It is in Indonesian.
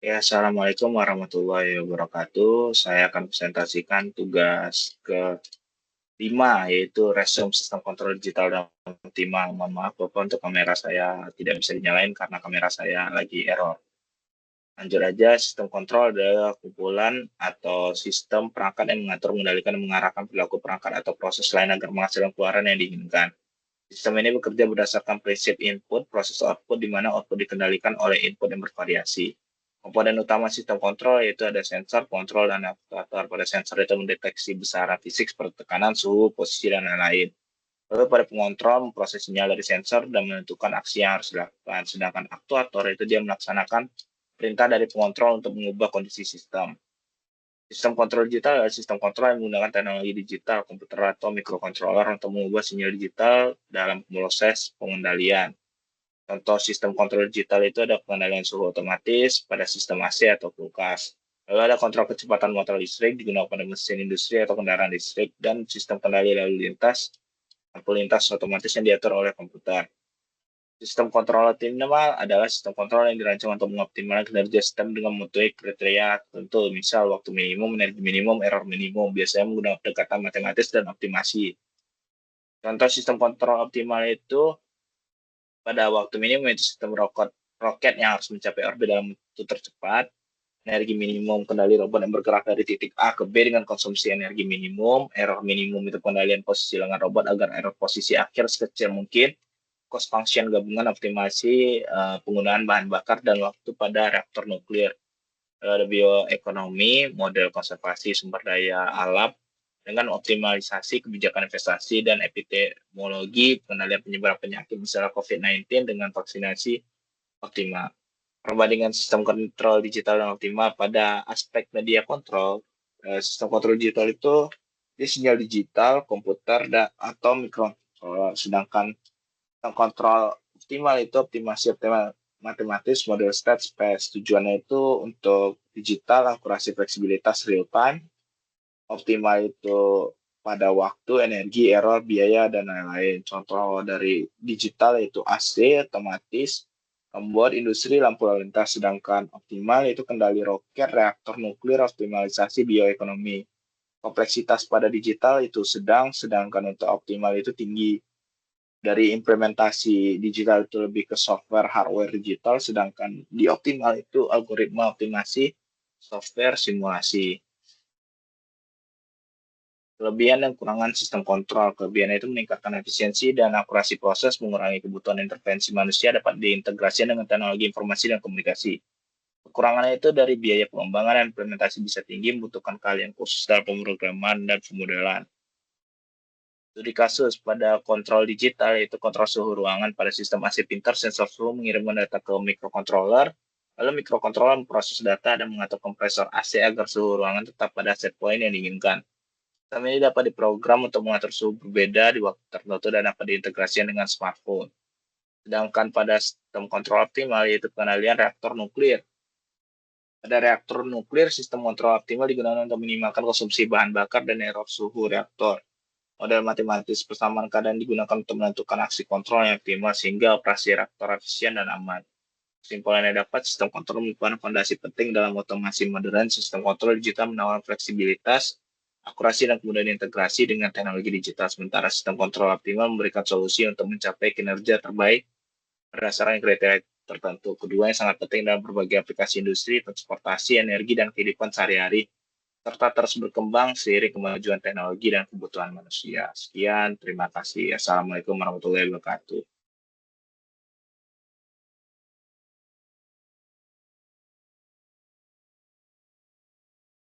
Ya, Assalamualaikum warahmatullahi wabarakatuh. Saya akan presentasikan tugas ke-5, yaitu resume sistem kontrol digital dan optimal. Mohon maaf, Bapak, untuk kamera saya tidak bisa dinyalain karena kamera saya lagi error. Lanjut aja, sistem kontrol adalah kumpulan atau sistem perangkat yang mengatur, mengendalikan, dan mengarahkan perilaku perangkat atau proses lain agar menghasilkan keluaran yang diinginkan. Sistem ini bekerja berdasarkan prinsip input, proses output, di mana output dikendalikan oleh input yang bervariasi. Komponen utama sistem kontrol yaitu ada sensor, kontrol, dan aktuator. Pada sensor itu mendeteksi besaran fisik seperti tekanan, suhu, posisi, dan lain-lain. Lalu pada pengontrol memproses sinyal dari sensor dan menentukan aksi yang harus dilakukan. Sedangkan aktuator itu dia melaksanakan perintah dari pengontrol untuk mengubah kondisi sistem. Sistem kontrol digital adalah sistem kontrol yang menggunakan teknologi digital, komputer atau mikrokontroler untuk mengubah sinyal digital dalam proses pengendalian. Contoh sistem kontrol digital itu ada pengendalian suhu otomatis pada sistem AC atau kulkas. Lalu ada kontrol kecepatan motor listrik digunakan pada mesin industri atau kendaraan listrik, dan sistem kendali lalu lintas, lampu lintas otomatis yang diatur oleh komputer. Sistem kontrol optimal adalah sistem kontrol yang dirancang untuk mengoptimalkan kinerja sistem dengan memenuhi kriteria tertentu, misal waktu minimum, energi minimum, error minimum, biasanya menggunakan pendekatan matematis dan optimasi. Contoh sistem kontrol optimal itu pada waktu minimum yaitu sistem roket yang harus mencapai orbit dalam waktu tercepat, energi minimum kendali robot yang bergerak dari titik A ke B dengan konsumsi energi minimum, error minimum itu pengendalian posisi lengan robot agar error posisi akhir sekecil mungkin, cost function gabungan optimasi penggunaan bahan bakar dan waktu pada reaktor nuklir. Ada bioekonomi, model konservasi sumber daya alam dengan optimalisasi kebijakan investasi dan epidemiologi, pengendalian penyebaran penyakit misalnya COVID-19 dengan vaksinasi optimal. Perbandingan sistem kontrol digital dan optimal pada aspek media kontrol. Sistem kontrol digital itu dia sinyal digital, komputer, atau mikrokontroller. Sedangkan sistem kontrol optimal itu optimasi optimal matematis, model state space. Tujuannya itu untuk digital, akurasi, fleksibilitas, real time. Optimal itu pada waktu, energi, error, biaya, dan lain-lain. Contoh dari digital yaitu AC, otomatis, membuat industri lampu lalu lintas. Sedangkan optimal itu kendali roket, reaktor nuklir, optimalisasi bioekonomi. Kompleksitas pada digital itu sedang, sedangkan untuk optimal itu tinggi. Dari implementasi digital itu lebih ke software, hardware digital, sedangkan di optimal itu algoritma optimasi, software, simulasi. Kelebihan dan kurangan sistem kontrol. Kelebihan itu meningkatkan efisiensi dan akurasi proses, mengurangi kebutuhan intervensi manusia, dapat diintegrasikan dengan teknologi informasi dan komunikasi. Kekurangannya itu dari biaya pengembangan dan implementasi bisa tinggi, membutuhkan keahlian khusus dalam pemrograman dan pemodelan. Studi kasus pada kontrol digital, yaitu kontrol suhu ruangan pada sistem AC pintar, sensor suhu mengirimkan data ke mikrokontroler, lalu mikrokontroler memproses data dan mengatur kompresor AC agar suhu ruangan tetap pada set point yang diinginkan. Sistem ini dapat diprogram untuk mengatur suhu berbeda di waktu tertentu dan dapat diintegrasikan dengan smartphone. Sedangkan pada sistem kontrol optimal, yaitu pengendalian reaktor nuklir. Pada reaktor nuklir, sistem kontrol optimal digunakan untuk minimalkan konsumsi bahan bakar dan error suhu reaktor. Model matematis persamaan keadaan digunakan untuk menentukan aksi kontrol yang optimal sehingga operasi reaktor efisien dan aman. Kesimpulannya dapat, sistem kontrol merupakan fondasi penting dalam otomasi modern. Sistem kontrol digital menawarkan fleksibilitas, akurasi, dan kemudahan integrasi dengan teknologi digital, sementara sistem kontrol optimal memberikan solusi untuk mencapai kinerja terbaik berdasarkan kriteria tertentu. Keduanya sangat penting dalam berbagai aplikasi industri, transportasi, energi, dan kehidupan sehari-hari, serta terus berkembang seiring kemajuan teknologi dan kebutuhan manusia. Sekian, terima kasih. Assalamualaikum warahmatullahi wabarakatuh.